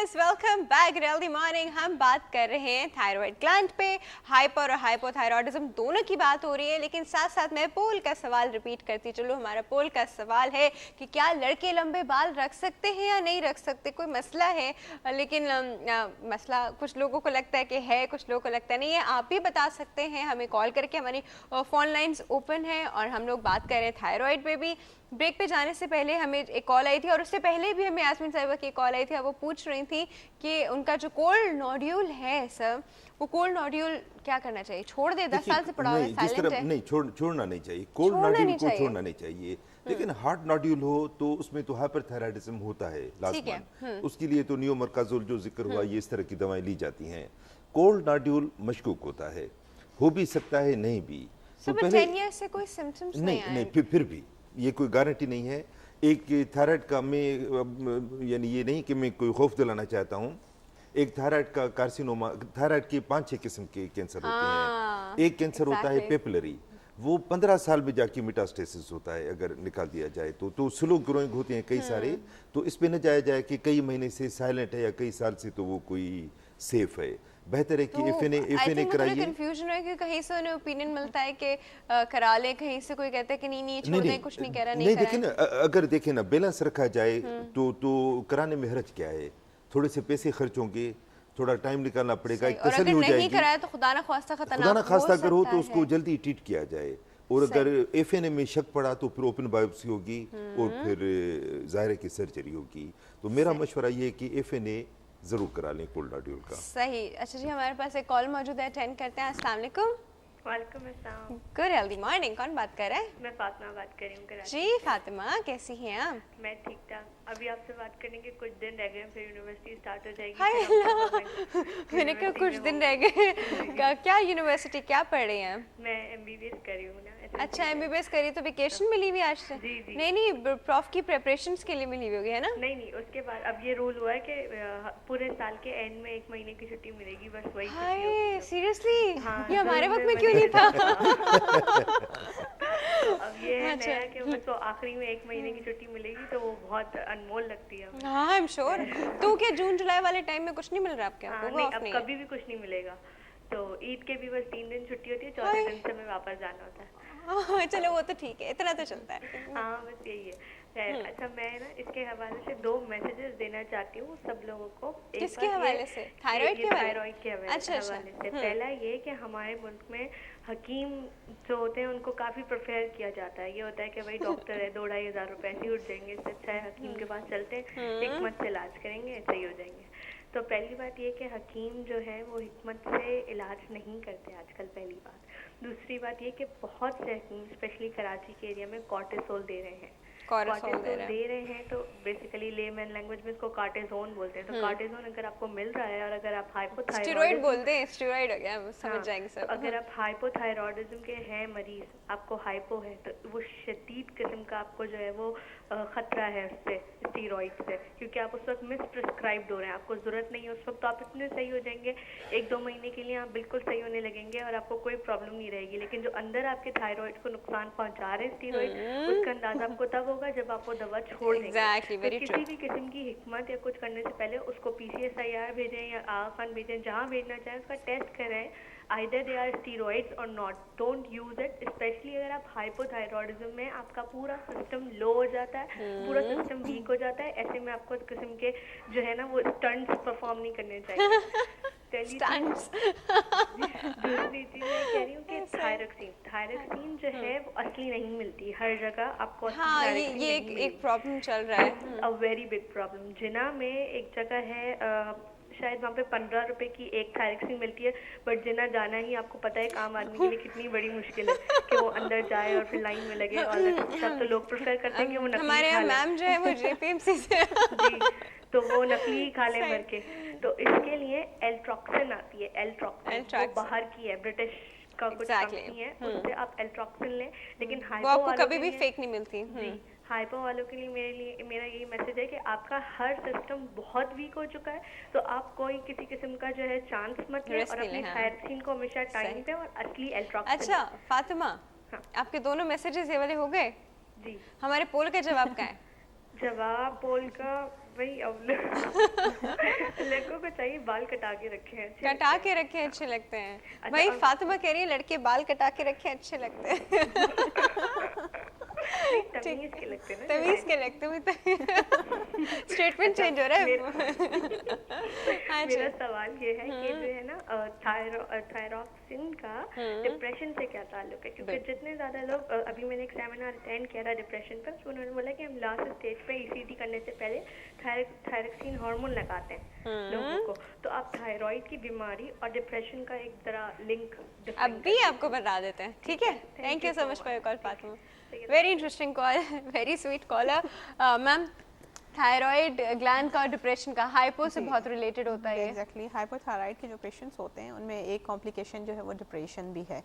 Viewers, welcome back healthy morning. हम बात कर रहे हैं थायराइड ग्लैंड पे। हाइपर और हाइपोथायरॉयडिज्म दोनों की बात हो रही है, लेकिन साथ साथ मैं पोल का सवाल रिपीट करती चलो। हमारा पोल का सवाल है कि क्या लड़के लंबे बाल रख सकते हैं या नहीं रख सकते। कोई मसला है, लेकिन मसला कुछ लोगों को लगता है कि है, कुछ लोगों को लगता नहीं है। आप भी बता सकते हैं, हमें कॉल करके। हमारी फ़ोन लाइन्स ओपन है और हम लोग बात कर रहे हैं थायराइड पे भी। ब्रेक पे जाने से पहले हमें एक कॉल आई थी और उससे पहले भी हमें यास्मीन साहिबा की कॉल आई थी। वो पूछ रही थी कि उनका जो कोल्ड नोड्यूल है सर, वो कोल्ड नोड्यूल क्या करना चाहिए? छोड़ दे, 10 साल से पड़ा हुआ है, साइलेंट है। नहीं, छोड़ना नहीं चाहिए। कोल्ड नोड्यूल को छोड़ना नहीं चाहिए, लेकिन हार्ड नोड्यूल हो तो उसमें तो हाइपरथायराइडिज्म होता है लाजमन। उसके लिए तो नियोमरकाजोल जो जिक्र हुआ, ये इस तरह की दवाएं ली जाती हैं। कोल्ड नोड्यूल मशकूक होता है, हो भी सकता है नहीं भी। तो पहले 10 ईयर से कोई सिम्पटम्स नहीं आए। नहीं, फिर भी ये कोई गारंटी नहीं है। एक थायराइड का मैं यानी ये नहीं कि मैं कोई खौफ दिलाना चाहता हूँ। एक थायराइड का कार्सिनोमा, थायराइड के 5-6 किस्म के कैंसर होते हैं। एक कैंसर होता है पेपिलरी, वो 15 साल में जाके मेटास्टेसिस होता है अगर निकाल दिया जाए तो स्लो ग्रोइंग होते हैं कई सारे। तो इस पे न जाया जाए कि कई महीने से साइलेंट है या कई साल से तो वो कोई सेफ है। बेहतर है कि एफएनए कराइए। कंफ्यूजन है कि कहीं से उन्हें ओपिनियन मिलता है कि करा ले, कहीं से कोई कहता है कि नहीं छोड़ दें, कुछ नहीं कह रहा, नहीं देखें ना, अगर देखें ना बैलेंस रखा जाए तो कराने में हर्ज क्या है। थोड़े से पैसे खर्च होंगे, थोड़ा टाइम निकालना पड़ेगा, एक तसल्ली हो जाएगी। नहीं कराया तो खुदा ना खास्ता अगर हो तो उसको जल्दी ट्रीट किया जाए। और अगर एफएनए में शक पड़ा तो फिर ओपन बायोप्सी होगी और फिर ज़ाहिर है कि सर्जरी होगी। तो मेरा मशवरा ये है कि एफएनए जरूर करा लें कोल्ड नोड्यूल का। सही। अच्छा जी, हमारे पास एक कॉल मौजूद है, अटेंड करते हैं। अस्सलाम वालेकुम। वालेकुम अस्सलाम। Good healthy morning. कौन बात कर रहा है? मैं फातिमा बात कर रही हूँ कराची। जी फातिमा, कैसी हैं आप? मैं ठीक ठाक। अभी आपसे बात करने के कुछ दिन रह गए, फिर यूनिवर्सिटी स्टार्ट हो जाएगी। हाय मैंने कहा कुछ दिन रह गए। क्या यूनिवर्सिटी क्या पढ़ रही हैं? मैं एमबीबीएस कर रही हूँ ना। अच्छा, एमबीबीएस करी तो वेकेशन मिली हुई आज से? जी जी। नहीं, प्रॉफ की प्रिपरेशंस के लिए मिली हुई होगी, है ना? नहीं, उसके बाद अब ये रूल हुआ है कि पूरे साल के एंड में 1 महीने की छुट्टी मिलेगी, बस वही छुट्टी होगी। सीरियसली? हाँ, ये हमारे वक्त में क्यों नहीं था? अब ये है नया कि उसको आखिरी में 1 महीने की छुट्टी मिलेगी, तो वो बहुत अनमोल लगती है। हाँ, आई एम श्योर। तो क्या जून जुलाई वाले टाइम में कुछ नहीं मिल रहा आपके? नहीं, अब कभी भी कुछ नहीं मिलेगा। तो ईद के भी बस 3 दिन छुट्टी होती है, 4थे दिन से हमें वापस जाना होता है। चलो वो तो ठीक है, इतना तो चलता है। हाँ, बस यही है। अच्छा, मैं ना इसके हवाले से 2 मैसेजेस देना चाहती हूँ सब लोगों को। किसके हवाले से? थायराइड के हवाले से। पहला ये कि हमारे मुल्क में हकीम जो होते हैं उनको काफ़ी प्रेफर किया जाता है। ये होता है कि भाई डॉक्टर है, 2-2.5 हज़ार रुपए ऐसे ही उठ जाएंगे, इससे अच्छा है हकीम के पास चलते हैं, हिकमत से इलाज करेंगे, सही हो जाएंगे। तो पहली बात ये कि हकीम जो है वो हिकमत से इलाज नहीं करते आजकल, पहली बात। दूसरी बात ये कि बहुत से हकीम स्पेशली कराची के एरिया में कॉर्टिसोल दे रहे हैं। कॉर्टिसोल दे रहे हैं तो बेसिकली लेमैन लैंग्वेज में इसको कार्टिसोन बोलते हैं। तो कार्टिसोन अगर आपको मिल रहा है और अगर आप हाइपोथायरॉयडिज्म, स्टेरॉइड बोलते हैं, स्टेरॉइड हो गया, समझ जाएंगे सब। अगर आप हाइपोथायरॉयडिज्म के हैं मरीज, आपको हाइपो है, तो वो शदीद किस्म का आपको जो है वो खतरा है उससे, स्टेरॉइड से, क्योंकि आप उस वक्त मिस प्रिस्क्राइब्ड हो रहे हैं, आपको जरूरत नहीं है उस वक्त। तो आप इतने सही हो जाएंगे, 1-2 महीने के लिए आप बिल्कुल सही होने लगेंगे और आपको कोई प्रॉब्लम नहीं रहेगी। लेकिन जो अंदर आपके थायराइड को नुकसान पहुंचा रहे हैं स्टेरॉइड, उसका अंदाजा आपको तब होगा जब आप वो दवा छोड़ देंगे। तो किसी भी किस्म की हिकमत या कुछ करने से पहले उसको PCSIR भेजें या आगा खान भेजें, जहाँ भेजना चाहें उसका टेस्ट करें। Either they are steroids or not, don't use it, especially अगर आप हाइपोथायरॉयडिज्म में आपका पूरा सिस्टम लो हो जाता है, पूरा सिस्टम वीक हो जाता है, ऐसे में आपको इस किस्म के जो है ना वो स्टंट्स परफॉर्म नहीं करने चाहिए। दूसरी चीज मैं कह रही हूँ कि थायरक्सीन जो है वो असली नहीं मिलती हर जगह आपको। हाँ, ये एक प्रॉब्लम चल रहा है, अ वेरी बिग प्रॉब्लम। जिना में एक जगह है, शायद वहाँ पे 15 रुपए की एक थायरक्सीन मिलती है, बट जिना जाना ही आपको पता है एक आम आदमी के लिए कितनी बड़ी मुश्किल है कि वो अंदर जाए और फिर लाइन में लगे। और सब तो लोग प्रेफर करते हैं कि वो नकली हमारे यहाँ मैम जो है वो JPMC से जी, तो वो नकली ही खा लें भर के। तो इसके लिए एल्ट्रॉक्सिन आती है, एल्ट्रॉक्सिन वो बाहर की है, ब्रिटिश का कुछ कंपनी है, उससे आप एल्ट्रॉक्सिन लें। लेकिन वो आपको कभी भी फेक नहीं मिलती। हाइपो वालों के लिए मेरा यही मैसेज है कि आपका हर सिस्टम बहुत वीक हो चुका है, तो आप कोई किसी किस्म का जो है चांस मत लें और अपनी थायरक्सीन को हमेशा टाइम पे और असली एल्ट्रॉक्सिन। अच्छा फातिमा, आपके दोनों मैसेजेस ये वाले हो गए? जी। हमारे पोल का जवाब क्या है? जवाब पोल का वही अब लड़कों को चाहिए बाल कटा के रखे हैं, अच्छे कटा लगते के रखे अच्छे लगते हैं। अच्छा, वही अब- फातिमा कह रही है लड़के बाल कटा के रखे अच्छे लगते हैं। हैं। तमीज के लगते हैं ना। तमीज के लगते हुए स्टेटमेंट चेंज हो रहा है। हाँ जी। मेरा सवाल ये है कि जो है ना थायरॉक्सिन का डिप्रेशन से क्या ताल्लुक है, क्योंकि जितने ज्यादा लोग अभी मैंने एक सेमिनार अटेंड किया था डिप्रेशन पर, तो उन्होंने बोला कि हम लास्ट स्टेज पे ईसीटी करने से पहले थायरॉक्सिन हार्मोन लगाते हैं लोगों को। तो आप थायराइड की बीमारी और डिप्रेशन का एक तरह लिंक अभी आपको बता देते हैं, ठीक है। Thank you so much for your call Fatima, very interesting call, very sweet caller. Ma'am, thyroid gland का डिप्रेशन का हाइपो से बहुत रिलेटेड होता है। एग्जैक्टली हाइपोथायराइड के जो पेशेंट्स होते हैं उनमें एक कॉम्प्लिकेशन जो है वो डिप्रेशन भी है।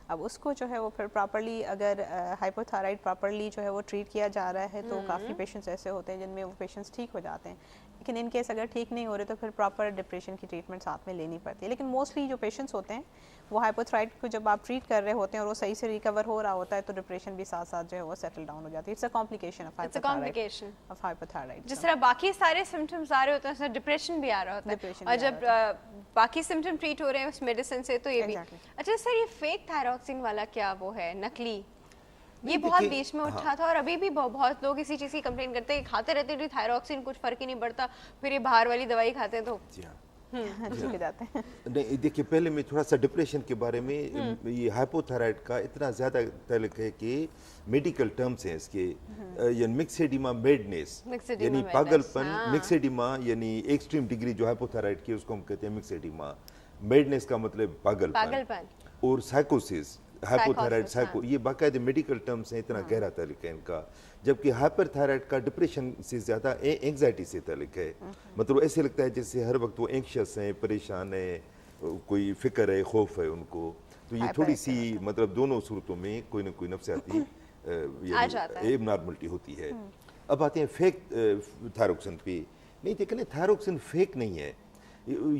अब उसको जो है वो फिर प्रॉपर्ली अगर हाइपोथायराइड प्रॉपर्ली जो है वो ट्रीट किया जा रहा है तो काफ़ी पेशेंट्स ऐसे होते हैं जिनमें वो पेशेंट्स ठीक हो जाते हैं, लेकिन इन केस अगर ठीक नहीं हो रहे तो फिर प्रॉपर डिप्रेशन की ट्रीटमेंट साथ में लेनी पड़ती है। लेकिन मोस्टली जो पेशेंट्स होते हैं वो हाइपोथायराइड को जब आप ट्रीट कर रहे होते हैं और वो सही से रिकवर हो रहा होता है तो डिप्रेशन भी साथ साथ जो है वो सेटल डाउन हो जाती है। It's a complication of hypothyroid. जिस तरह बाकी सारे सिम्टम्स आ रहे होते हैं, डिप्रेशन भी आ रहा होता है, Depression और भी आ जब बाकी सिम्टम ट्रीट हो रहे हैं उस मेडिसिन से, तो ये भी। Exactly. अच्छा सर, ये फेक थायरॉक्सिन वाला क्या वो है, नकली? ये नहीं, बहुत देखिए, बीच में उठा था और अभी भी बहुत लोग इसी चीज़ की कंप्लेन करते हैं कि खाते रहते हैं थायरॉक्सिन, कुछ फर्क ही नहीं पड़ता, फिर ये बाहर वाली दवाई खाते हैं तो जी हाँ। ठीक हो जाते हैं। नहीं देखिए, पहले मैं थोड़ा सा डिप्रेशन के बारे में, ये हाइपोथायराइड का इतना ज़्यादा ताल्लुक है कि मेडिकल टर्म्स हैं इसके, यानी मिक्सेडिमा मेडनेस, Myxedema यानी madness, पागलपन, हाँ। मिक्सेडिमा यानी एक्सट्रीम डिग्री जो हाइपोथायराइड की उसको हम कहते हैं मिक्सेडिमा, मेडनेस का मतलब पागलपन, और साइकोसिस, हाइपोथायराइड Psychosis, साइको, ये बाकायदे मेडिकल टर्म्स हैं, इतना गहरा ताल्लुक है इनका। जबकि हाइपरथायराइड का डिप्रेशन से ज़्यादा एंग्जाइटी से ताल्लुक है, मतलब ऐसे लगता है जैसे हर वक्त वो एंक्शस हैं, परेशान है, कोई फिक्र है, खौफ है उनको। तो ये थोड़ी सी मतलब दोनों सूरतों में कोई ना कोई नफ्सियाती आ जाता है। एबनॉर्मलिटी होती है। अब आते हैं फेक थायरॉक्सिन पे। नहीं देखिए, थायरॉक्सिन फेक नहीं है,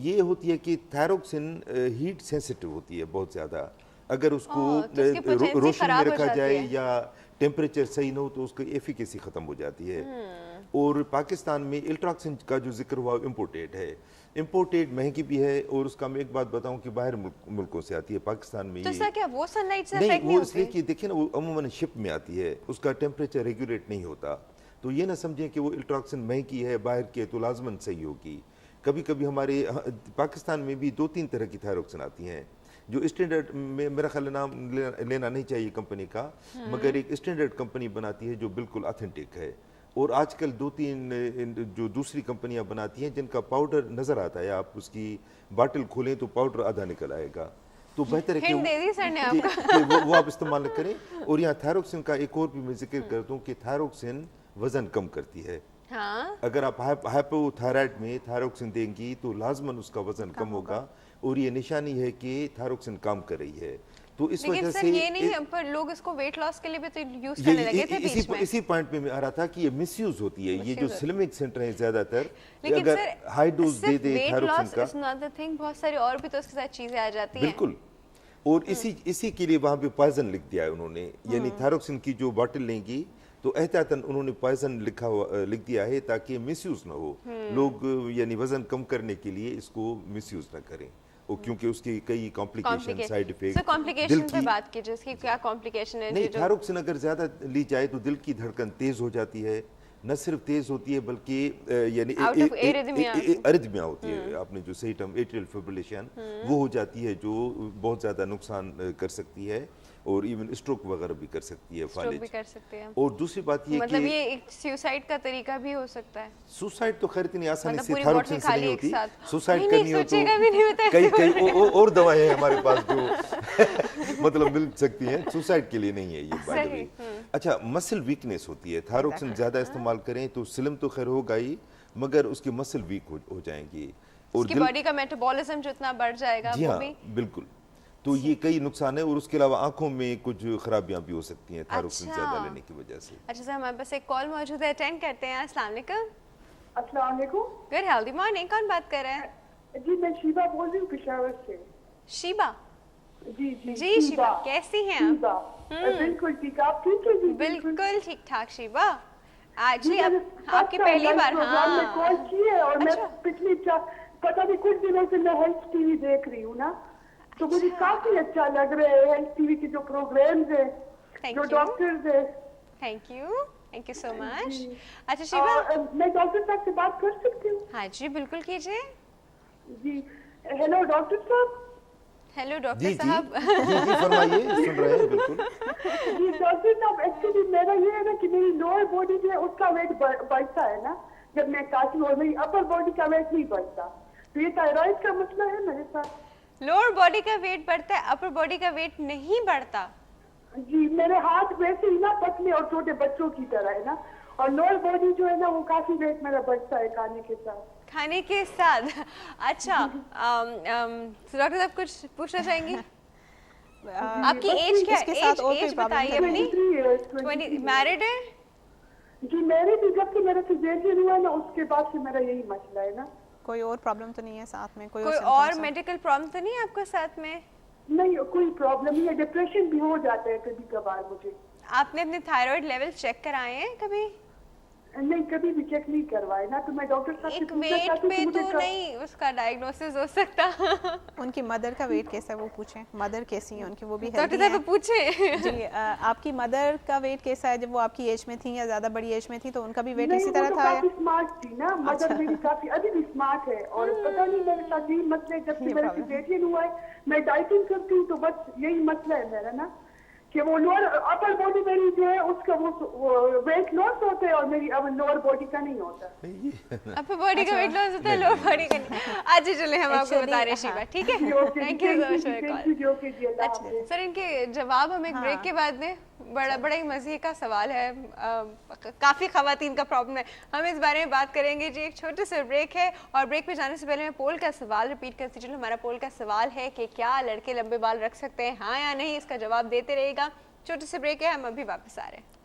ये होती है कि थायरॉक्सिन हीट सेंसिटिव होती है बहुत ज़्यादा। अगर उसको तो उसकी potency रोशनी में खराब हो रखा जाती जाए है। या टेम्परेचर सही ना हो तो उसकी एफिकेसी ख़त्म हो जाती है। और पाकिस्तान में इल्ट्रॉक्सिन का जो जिक्र हुआ इम्पोर्टेड है, इम्पोर्टेड महंगी भी है, और उसका मैं एक बात बताऊं कि बाहर मुल्कों से आती है, पाकिस्तान में तो ये सर क्या वो सनलाइट से नहीं, इफेक्ट वो नहीं इसलिए होती? कि देखिए ना, वो अमूमन शिप में आती है, उसका टेम्परेचर रेगुलेट नहीं होता। तो ये ना समझें कि वो इल्ट्रॉक्सिन महंगी है बाहर की है तो लाजमन सही होगी। कभी कभी हमारे पाकिस्तान में भी 2-3 तरह की थायरॉक्सिन आती हैं, जो स्टैंडर्ड में मेरा ख्याल नाम लेना नहीं चाहिए कंपनी का, मगर एक स्टैंडर्ड कंपनी बनाती है जो बिल्कुल ऑथेंटिक है। और आजकल 2-3 जो दूसरी कंपनियां बनाती हैं जिनका पाउडर नज़र आता है, आप उसकी बाटल खोलें तो पाउडर आधा निकल आएगा। तो बेहतर है कि Hint दे दी सर ने वो आप इस्तेमाल करें। और यहाँ थायरॉक्सिन का एक और भी मैं जिक्र करता हूँ कि थायरॉक्सिन वजन कम करती है। हाँ, अगर आप हाइपोथायराइड में थायरॉक्सिन देंगी तो लाजमन उसका वजन कम होगा, और ये निशानी है कि थायरॉक्सिन काम कर रही है। तो इस लेकिन वजह सर से ये नहीं है, पर लोग इसको वेट लॉस के लिए भी तो यूज करने लगे थे बीच में। इसी पॉइंट पे मैं आ रहा था कि ये मिसयूज होती है। ये जो स्लिमिक सेंटर है ज्यादातर, लेकिन अगर सर हाई डोज दे दे वेट थायरॉक्सिन लॉस का, इज नॉट द थिंग, बहुत सारी और भी तो उसके साथ चीजें आ जाती हैं। बिल्कुल। और इसी के लिए वहाँ पे पॉइजन लिख दिया है उन्होंने, यानी थायरॉक्सिन की जो बॉटल लेंगी तो एहतियातन उन्होंने पॉइजन लिख दिया है ताकि मिसयूज ना हो, लोग यानी वजन कम करने के लिए इसको मिसयूज ना करें, और क्योंकि उसकी कई complication, side effect. Sir complication पे बात कीजिए, इसकी क्या कॉम्प्लिकेशन है? नहीं, जो थायरॉक्सिन अगर ज्यादा ली जाए तो दिल की धड़कन तेज हो जाती है, न सिर्फ तेज होती है बल्कि यानी Out of arrhythmia। अरिथमिया होती है, आपने जो सही टर्म एट्रियल फिब्रिलेशन वो हो जाती है, जो बहुत ज्यादा नुकसान कर सकती है, और इवन स्ट्रोक वगैरह भी कर सकती है, स्ट्रोक भी फालिज। कर सकते हैं। और दूसरी बात ये मतलब कि ये एक सुसाइड का तरीका भी हो सकता है। सुसाइड तो खैर इतनी आसानी मतलब से पूरी थायरॉक्सिन बॉटल से खा नहीं ली होती। एक साथ। सुसाइड नहीं, करनी हो तो सोचेगा भी नहीं, होता कई ऐसे कई और दवाएं हैं हमारे पास जो मतलब मिल सकती हैं, सुसाइड के लिए नहीं है ये बात भी। अच्छा, मसल वीकनेस होती है, थायरॉक्सिन ज्यादा इस्तेमाल करें तो स्लिम तो खैर होगा ही, मगर उसकी मसल वीक हो जाएंगी, और उसकी बॉडी का मेटाबॉलिज्म जितना बढ़ जाएगा जी वो हाँ भी। बिल्कुल। तो ये कई नुकसान है, और उसके अलावा आंखों में कुछ खराबियां भी हो सकती हैं थायरॉक्सिन अच्छा। ज्यादा लेने की वजह से। अच्छा सर, हमारे पास एक कॉल मौजूद है, अटेंड करते हैं। अस्सलाम वालेकुम। अस्सलाम वालेकुम। गुड हेल्दी मॉर्निंग, कौन बात कर रहे हैं? जी मैं शीबा बोल रही हूँ पेशावर से। शीबा जी जी जी, शीबा कैसी हैं आप? शीबा बिल्कुल ठीक, आप ठीक है जी? बिल्कुल ठीक ठाक शीबा। एक्चुअली जी, मैंने आपकी first time पहली live बार, प्रोग्राम में हाँ। कॉल की है और मैं अच्छा। पिछली पता नहीं कुछ दिनों से मैं हेल्थ टीवी देख रही हूँ ना, तो मुझे अच्छा। काफी अच्छा लग रहा है हेल्थ टीवी के जो प्रोग्राम्स है, Thank जो you. डॉक्टर्स है। Thank you so much. जी। अच्छा शिवा, मैं डॉक्टर साहब से बात कर सकती हूँ? हाँ जी बिल्कुल कीजिए। जी, हेलो डॉक्टर साहब। हेलो जी डॉक्टर जी साहब। जी फरमाइए, सुन रहे हैं बिल्कुल। जी डॉक्टर साहब, एक्चुअली मेरा ये है ना कि मेरी लोअर बॉडी जो है उसका वेट बढ़ता है ना जब मैं खाती हूँ, और मेरी अपर बॉडी का वेट नहीं बढ़ता, तो ये थायराइड का मसला है मेरे साथ। लोअर बॉडी का वेट बढ़ता है, अपर बॉडी का वेट नहीं बढ़ता। जी, मेरे हाथ वैसे ही ना पतले और छोटे बच्चों की तरह है ना, और लोअर बॉडी जो है ना वो काफी वेट मेरा बढ़ता है खाने के साथ। खाने के साथ। अच्छा डॉक्टर साहब कुछ पूछना चाहेंगी? आपकी बस एज क्या है? इसके साथ और कोई एज problem बताइए तो नहीं? अपनी। 23 years, 20 मैरिड है? जी मेरे भी जब से मेरा सिजेरियन हुआ ना उसके बाद से मेरा यही मसला है ना। कोई और प्रॉब्लम तो नहीं है साथ में? कोई symptoms और हो? मेडिकल प्रॉब्लम तो नहीं है आपके साथ में? नहीं, कोई प्रॉब्लम नहीं है, डिप्रेशन भी हो जाता है कभी कभार मुझे। आपने अपने थायराइड लेवल चेक कराए हैं कभी? नहीं, कभी भी चेक नहीं करवाए ना, तो मैं डॉक्टर साहब से एक पूछना वेट चाहती हूँ पे कि मुझे तो नहीं उसका डायग्नोसिस हो सकता। उनकी मदर का वेट कैसा है वो पूछें। मदर कैसी है उनकी, वो भी डॉक्टर हेल्दी साहब पूछे। जी आपकी मदर का वेट कैसा है? जब वो आपकी एज में थी या ज्यादा बड़ी एज में थी तो उनका भी वेट नहीं, इसी वो तरह तो था या? काफी स्मार्ट थी ना, मदर अच्छा। मेरी काफी अभी भी स्मार्ट है, और पता नहीं मेरे साथ यही मसला है, जब से ये मेरा problem है। सिजेरियन हुआ है मैं डाइटिंग करती हूँ, तो बस यही मसला है मेरा ना कि वो लोअर अपर बॉडी मेरी जो है उसका वो वेट लॉस होता है और मेरी अब लोअर बॉडी का नहीं होता। अपर बॉडी का वेट लॉस होता है, लोअर बॉडी का नहीं। अच्छा चले हम आपको Actually, बता रहे हैं शिवा, हाँ। ठीक है? Thank you so much for call. अच्छा सर, इनके जवाब हमें ब्रेक के बाद में बड़ा ही मजे का सवाल है। काफी खवातीन का प्रॉब्लम है, हम इस बारे में बात करेंगे जी। एक छोटे से ब्रेक है, और ब्रेक पे जाने से पहले मैं पोल का सवाल रिपीट करती चलूं। हमारा पोल का सवाल है कि क्या लड़के लंबे बाल रख सकते हैं, हाँ या नहीं? इसका जवाब देते रहेगा। छोटे से ब्रेक है, हम अभी वापस आ रहे हैं।